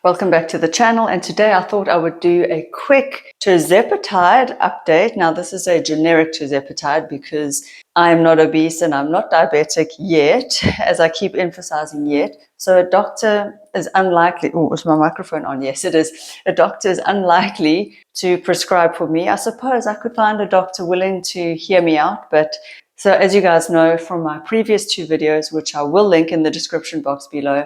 Welcome back to the channel, and today I thought I would do a quick tirzepatide update. Now this is a generic tirzepatide because I am not obese and I'm not diabetic yet, as I keep emphasizing yet. So a doctor is unlikely, oh, is my microphone on? Yes, it is. A doctor is unlikely to prescribe for me. I suppose I could find a doctor willing to hear me out, but so as you guys know from my previous two videos, which I will link in the description box below,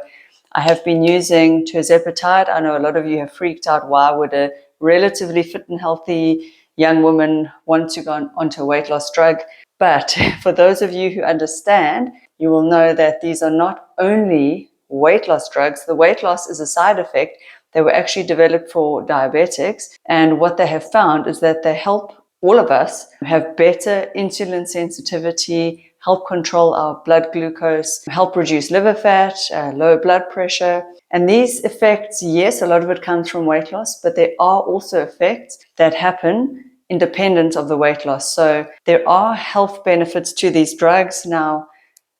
I have been using tirzepatide. I know a lot of you have freaked out. Why would a relatively fit and healthy young woman want to go onto a weight loss drug? But for those of you who understand, you will know that these are not only weight loss drugs. The weight loss is a side effect. They were actually developed for diabetics. And what they have found is that they help all of us have better insulin sensitivity, help control our blood glucose, help reduce liver fat, lower blood pressure. And these effects, yes, a lot of it comes from weight loss, but there are also effects that happen independent of the weight loss. So there are health benefits to these drugs. Now,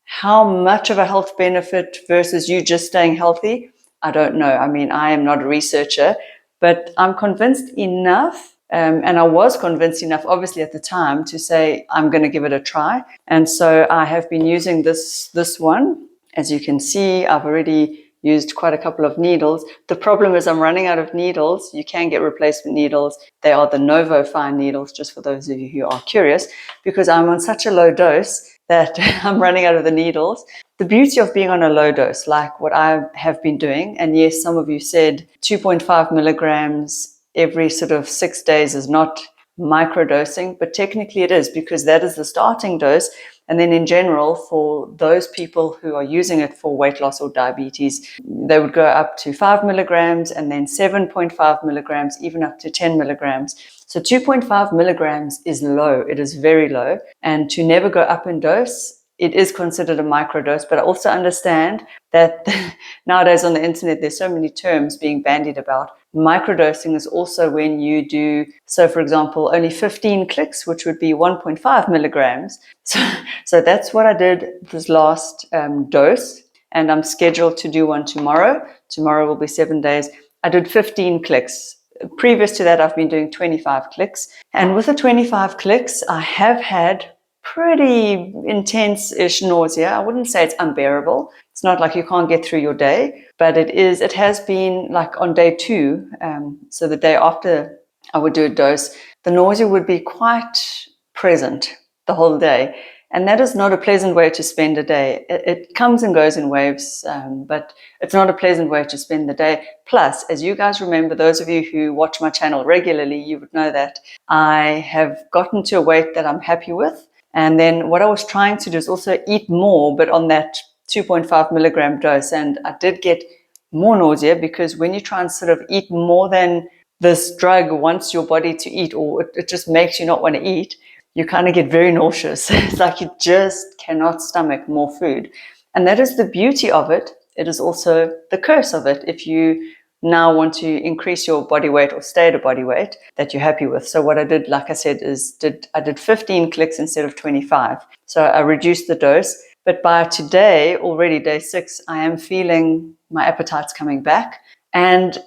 how much of a health benefit versus you just staying healthy? I don't know. I mean, I am not a researcher, but I'm convinced enough. And I was convinced enough, obviously, at the time to say, I'm going to give it a try. And so I have been using this one. As you can see, I've already used quite a couple of needles. The problem is I'm running out of needles. You can get replacement needles. They are the Novo Fine needles, just for those of you who are curious, because I'm on such a low dose that I'm running out of the needles. The beauty of being on a low dose, like what I have been doing, and yes, some of you said 2.5 milligrams every sort of 6 days is not microdosing, but technically it is, because that is the starting dose. And then in general, for those people who are using it for weight loss or diabetes, they would go up to 5 milligrams and then 7.5 milligrams, even up to 10 milligrams. So 2.5 milligrams is low. It is very low. And to never go up in dose, it is considered a microdose. But I also understand that nowadays on the internet, there's so many terms being bandied about. Microdosing is also when you do, so for example, only 15 clicks, which would be 1.5 milligrams. So that's what I did this last dose, and I'm scheduled to do one tomorrow. Tomorrow will be 7 days. I did 15 clicks. Previous to that, I've been doing 25 clicks. And with the 25 clicks, I have had pretty intense-ish nausea. I wouldn't say it's unbearable. It's not like you can't get through your day, but it has been like on day 2. So the day after I would do a dose, the nausea would be quite present the whole day. And that is not a pleasant way to spend a day. It comes and goes in waves, but it's not a pleasant way to spend the day. Plus, as you guys remember, those of you who watch my channel regularly, you would know that I have gotten to a weight that I'm happy with. And then what I was trying to do is also eat more, but on that 2.5 milligram dose. And I did get more nausea, because when you try and sort of eat more than this drug wants your body to eat, or it just makes you not want to eat, you kind of get very nauseous. It's like you just cannot stomach more food. And that is the beauty of it. It is also the curse of it. If you now want to increase your body weight or stay at a body weight that you're happy with. So what I did, like I said, I did 15 clicks instead of 25. So I reduced the dose. But by today, already day 6, I am feeling my appetite's coming back. And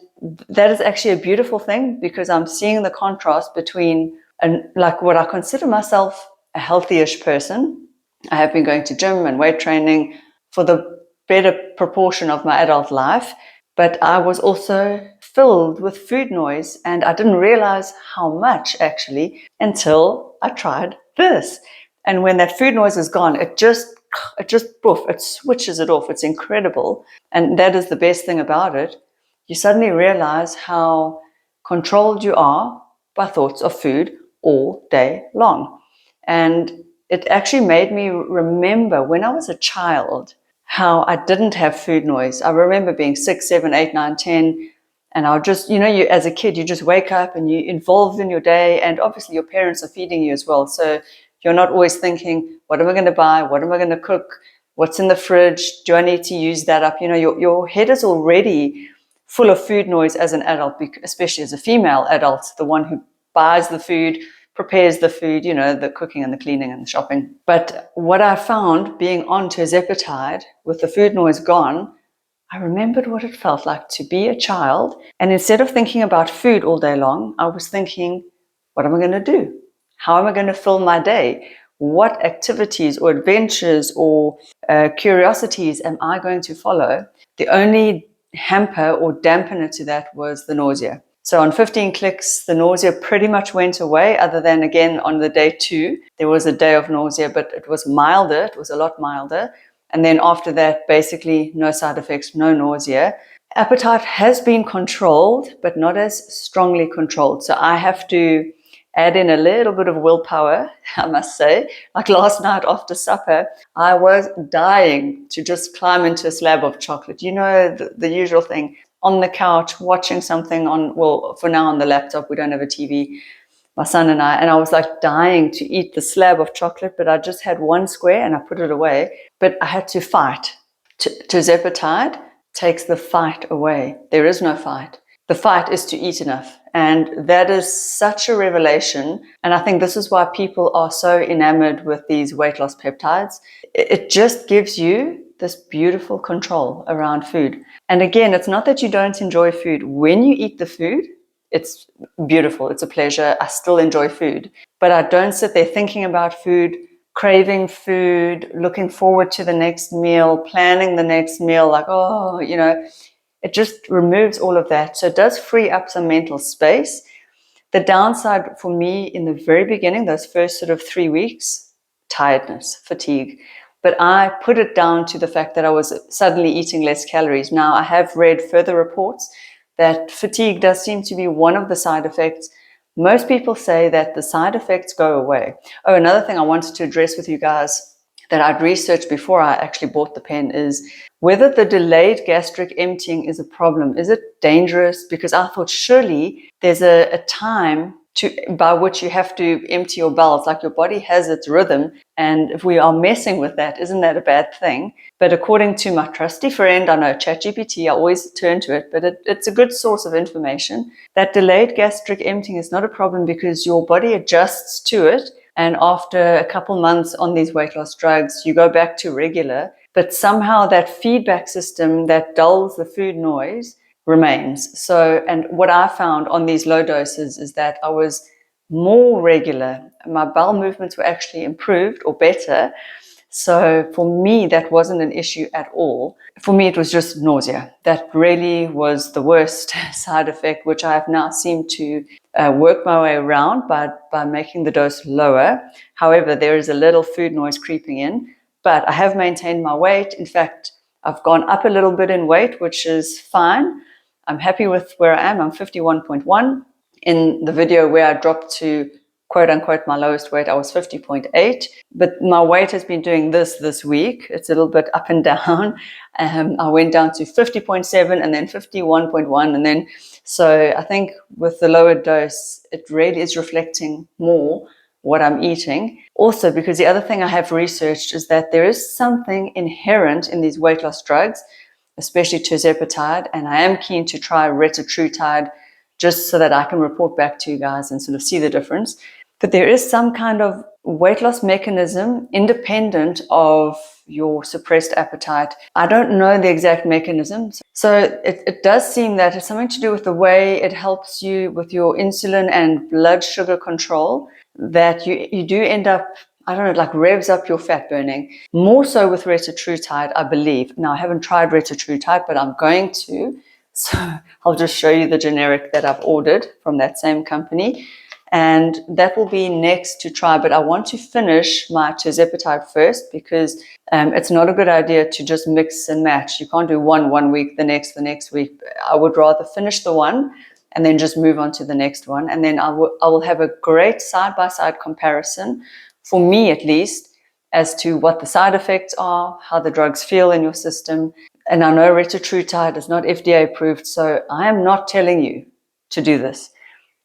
that is actually a beautiful thing, because I'm seeing the contrast between like what I consider myself a healthy-ish person. I have been going to gym and weight training for the better proportion of my adult life. But I was also filled with food noise, and I didn't realize how much actually until I tried this. And when that food noise is gone, it just poof, it switches it off. It's incredible. And that is the best thing about it. You suddenly realize how controlled you are by thoughts of food all day long. And it actually made me remember when I was a child how I didn't have food noise. I remember being 6, 7, 8, 9, 10, and I just, you as a kid, you just wake up and you're involved in your day, and obviously your parents are feeding you as well. So you're not always thinking, what am I going to buy? What am I going to cook? What's in the fridge? Do I need to use that up? Your head is already full of food noise as an adult, especially as a female adult, the one who buys the food, prepares the food, the cooking and the cleaning and the shopping. But what I found being on tirzepatide with the food noise gone, I remembered what it felt like to be a child. And instead of thinking about food all day long, I was thinking, what am I going to do? How am I going to fill my day? What activities or adventures or curiosities am I going to follow? The only hamper or dampener to that was the nausea. So on 15 clicks, the nausea pretty much went away, other than, again, on the day 2, there was a day of nausea, but it was milder. It was a lot milder. And then after that, basically no side effects, no nausea. Appetite has been controlled, but not as strongly controlled. So I have to add in a little bit of willpower, I must say. Like last night after supper, I was dying to just climb into a slab of chocolate. You know, the usual thing. On the couch, watching something on, well, for now on the laptop, we don't have a TV, my son and I was like dying to eat the slab of chocolate, but I just had one square and I put it away. But I had to fight. Tirzepatide takes the fight away. There is no fight. The fight is to eat enough. And that is such a revelation. And I think this is why people are so enamored with these weight loss peptides. It just gives you this beautiful control around food. And again, it's not that you don't enjoy food. When you eat the food, it's beautiful. It's a pleasure. I still enjoy food. But I don't sit there thinking about food, craving food, looking forward to the next meal, planning the next meal, like, oh, you know, it just removes all of that. So it does free up some mental space. The downside for me in the very beginning, those first sort of 3 weeks, tiredness, fatigue. But I put it down to the fact that I was suddenly eating less calories. Now, I have read further reports that fatigue does seem to be one of the side effects. Most people say that the side effects go away. Oh, another thing I wanted to address with you guys that I'd researched before I actually bought the pen is whether the delayed gastric emptying is a problem. Is it dangerous? Because I thought surely there's a time by which you have to empty your bowels, like your body has its rhythm. And if we are messing with that, isn't that a bad thing? But according to my trusty friend, I know ChatGPT, I always turn to it, but it's a good source of information, that delayed gastric emptying is not a problem because your body adjusts to it. And after a couple months on these weight loss drugs, you go back to regular. But somehow that feedback system that dulls the food noise remains. So, and what I found on these low doses is that I was more regular. My bowel movements were actually improved or better. So for me, that wasn't an issue at all. For me, it was just nausea. That really was the worst side effect, which I have now seemed to work my way around by making the dose lower. However, there is a little food noise creeping in, but I have maintained my weight. In fact, I've gone up a little bit in weight, which is fine. I'm happy with where I am. I'm 51.1. In the video where I dropped to quote unquote my lowest weight, I was 50.8. But my weight has been doing this week. It's a little bit up and down. I went down to 50.7 and then 51.1. And then, so I think with the lower dose, it really is reflecting more what I'm eating. Also, because the other thing I have researched is that there is something inherent in these weight loss drugs, especially tirzepatide, and I am keen to try retatrutide just so that I can report back to you guys and sort of see the difference. But there is some kind of weight loss mechanism independent of your suppressed appetite. I don't know the exact mechanism. So it does seem that it's something to do with the way it helps you with your insulin and blood sugar control, that you do end up, I don't know, like revs up your fat burning. More so with retatrutide, I believe. Now, I haven't tried retatrutide, but I'm going to. So I'll just show you the generic that I've ordered from that same company. And that will be next to try. But I want to finish my tirzepatide first because it's not a good idea to just mix and match. You can't do one week, the next week. I would rather finish the one and then just move on to the next one. And then I will have a great side-by-side comparison, for me at least, as to what the side effects are, how the drugs feel in your system. And I know retatrutide is not FDA approved, so I am not telling you to do this.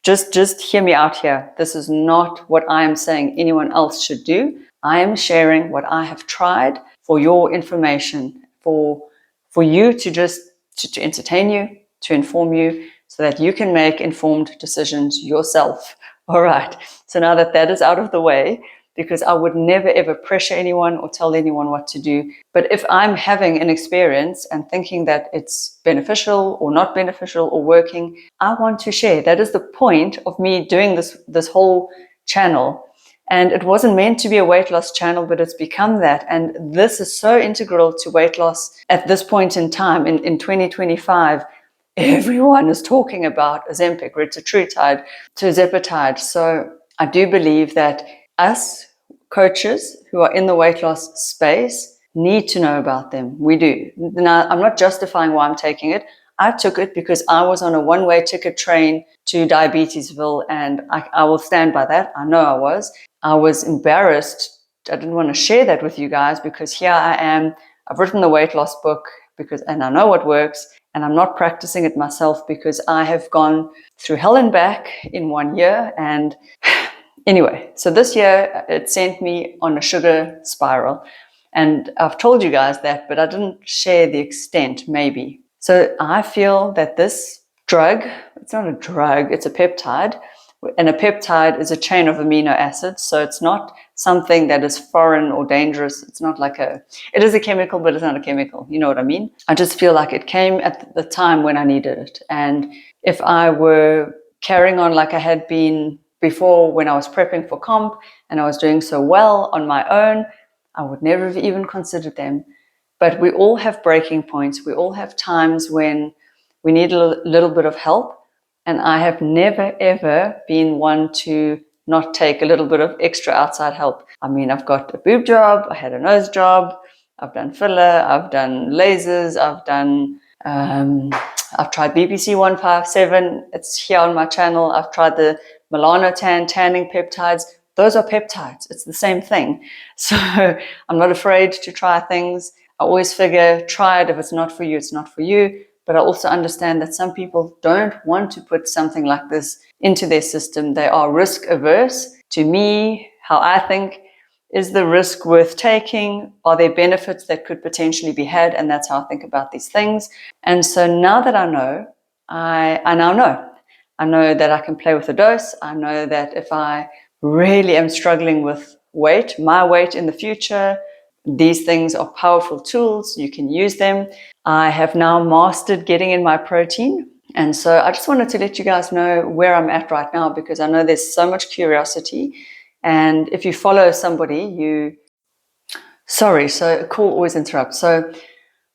Just hear me out here. This is not what I am saying anyone else should do. I am sharing what I have tried for your information, for you to just to entertain you, to inform you, so that you can make informed decisions yourself. All right. So now that is out of the way, because I would never ever pressure anyone or tell anyone what to do. But if I'm having an experience and thinking that it's beneficial or not beneficial or working, I want to share. That is the point of me doing this whole channel. And it wasn't meant to be a weight loss channel, but it's become that. And this is so integral to weight loss at this point in time. In 2025, everyone is talking about Ozempic, retatrutide, tirzepatide. So I do believe that us coaches who are in the weight loss space need to know about them. We do. Now, I'm not justifying why I'm taking it. I took it because I was on a one-way ticket train to Diabetesville, and I will stand by that. I know I was. I was embarrassed. I didn't want to share that with you guys because here I am. I've written the weight loss book and I know what works, and I'm not practicing it myself because I have gone through hell and back in 1 year. And anyway, so this year it sent me on a sugar spiral. And I've told you guys that, but I didn't share the extent, maybe. So I feel that this drug, it's not a drug, it's a peptide. And a peptide is a chain of amino acids. So it's not something that is foreign or dangerous. It's not like it is a chemical, but it's not a chemical. You know what I mean? I just feel like it came at the time when I needed it. And if I were carrying on like I had been before when I was prepping for comp and I was doing so well on my own, I would never have even considered them. But we all have breaking points. We all have times when we need a little bit of help. And I have never, ever been one to not take a little bit of extra outside help. I mean, I've got a boob job. I had a nose job. I've done filler. I've done lasers. I've tried BBC 157. It's here on my channel. I've tried the Milano tanning peptides. Those are peptides. It's the same thing. So I'm not afraid to try things. I always figure, try it. If it's not for you, it's not for you. But I also understand that some people don't want to put something like this into their system. They are risk averse. To me, how I think, is the risk worth taking? Are there benefits that could potentially be had? And that's how I think about these things. And so now that I know, I now know. I know that I can play with the dose. I know that if I really am struggling with my weight in the future, these things are powerful tools. You can use them. I have now mastered getting in my protein. And so I just wanted to let you guys know where I'm at right now, because I know there's so much curiosity. And if you follow somebody, sorry, so a call always interrupts. So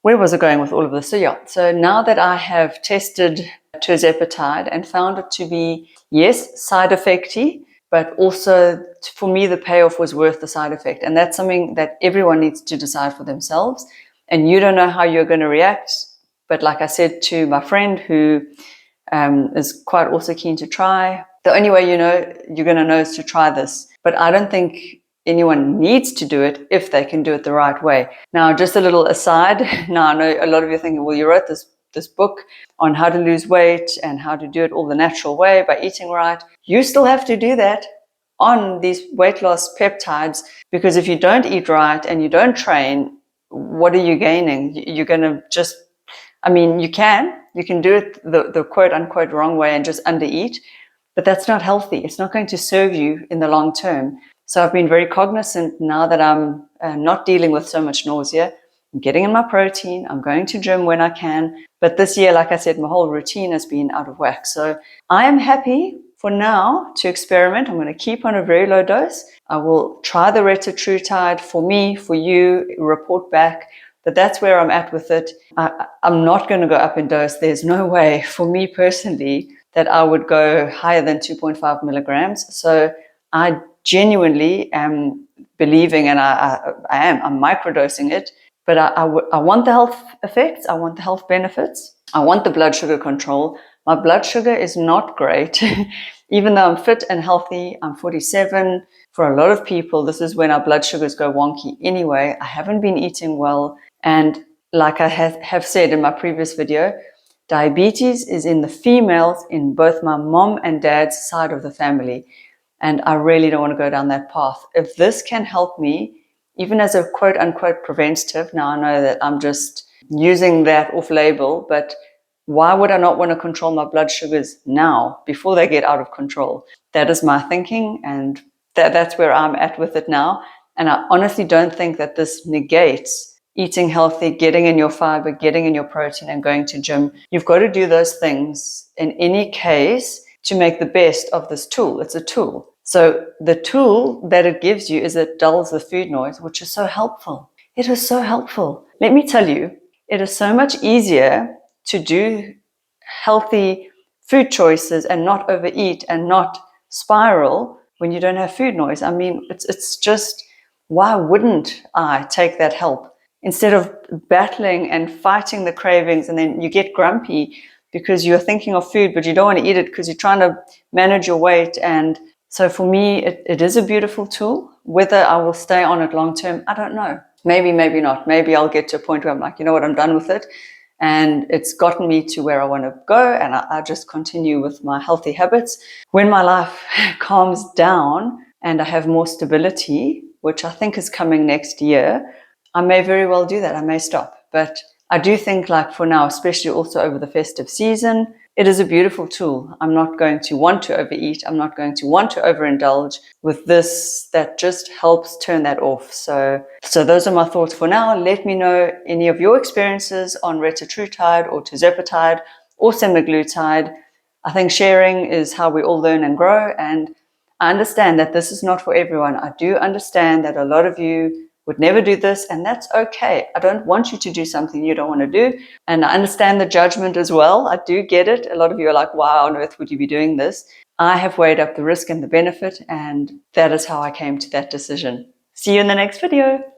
where was I going with all of this? So yeah, so now that I have tested tirzepatide and found it to be, yes, side effecty, but also for me, the payoff was worth the side effect. And that's something that everyone needs to decide for themselves. And you don't know how you're going to react. But like I said to my friend who is quite also keen to try, the only way you're going to know is to try this. But I don't think anyone needs to do it if they can do it the right way. Now, just a little aside. Now, I know a lot of you are thinking, well, you wrote this book on how to lose weight and how to do it all the natural way by eating right. You still have to do that on these weight loss peptides, because if you don't eat right and you don't train, what are you gaining? You're going to just, you can do it the quote unquote wrong way and just undereat, but that's not healthy. It's not going to serve you in the long term. So I've been very cognizant now that I'm not dealing with so much nausea. I'm getting in my protein. I'm going to gym when I can. But this year, like I said, my whole routine has been out of whack. So I am happy for now to experiment. I'm going to keep on a very low dose. I will try the retatrutide for me, for you, report back. But that's where I'm at with it. I'm not going to go up in dose. There's no way for me personally that I would go higher than 2.5 milligrams. So I genuinely am believing, and I'm microdosing it. But I want the health effects. I want the health benefits. I want the blood sugar control. My blood sugar is not great. Even though I'm fit and healthy, I'm 47. For a lot of people, this is when our blood sugars go wonky anyway. I haven't been eating well. And like I have said in my previous video, diabetes is in the females in both my mom and dad's side of the family. And I really don't want to go down that path. If this can help me, even as a quote unquote preventative, now I know that I'm just using that off label, but why would I not want to control my blood sugars now before they get out of control? That is my thinking. And that's where I'm at with it now. And I honestly don't think that this negates eating healthy, getting in your fiber, getting in your protein, and going to gym. You've got to do those things in any case to make the best of this tool. It's a tool. So the tool that it gives you is it dulls the food noise, which is so helpful. It is so helpful. Let me tell you, it is so much easier to do healthy food choices and not overeat and not spiral when you don't have food noise. I mean, it's just, why wouldn't I take that help instead of battling and fighting the cravings, and then you get grumpy because you're thinking of food but you don't want to eat it because you're trying to manage your weight. And so for me, it is a beautiful tool. Whether I will stay on it long term, I don't know. Maybe, maybe not. Maybe I'll get to a point where I'm like, you know what, I'm done with it. And it's gotten me to where I want to go, and I just continue with my healthy habits. When my life calms down and I have more stability, which I think is coming next year, I may very well do that. I may stop. But I do think, like, for now, especially also over the festive season, it is a beautiful tool. I'm not going to want to overeat. I'm not going to want to overindulge with this. That just helps turn that off. So those are my thoughts for now. Let me know any of your experiences on retatrutide or tirzepatide or semaglutide. I think sharing is how we all learn and grow. And I understand that this is not for everyone. I do understand that a lot of you would never do this, and that's okay. I don't want you to do something you don't want to do. And I understand the judgment as well. I do get it. A lot of you are like, why on earth would you be doing this? I have weighed up the risk and the benefit, and that is how I came to that decision. See you in the next video.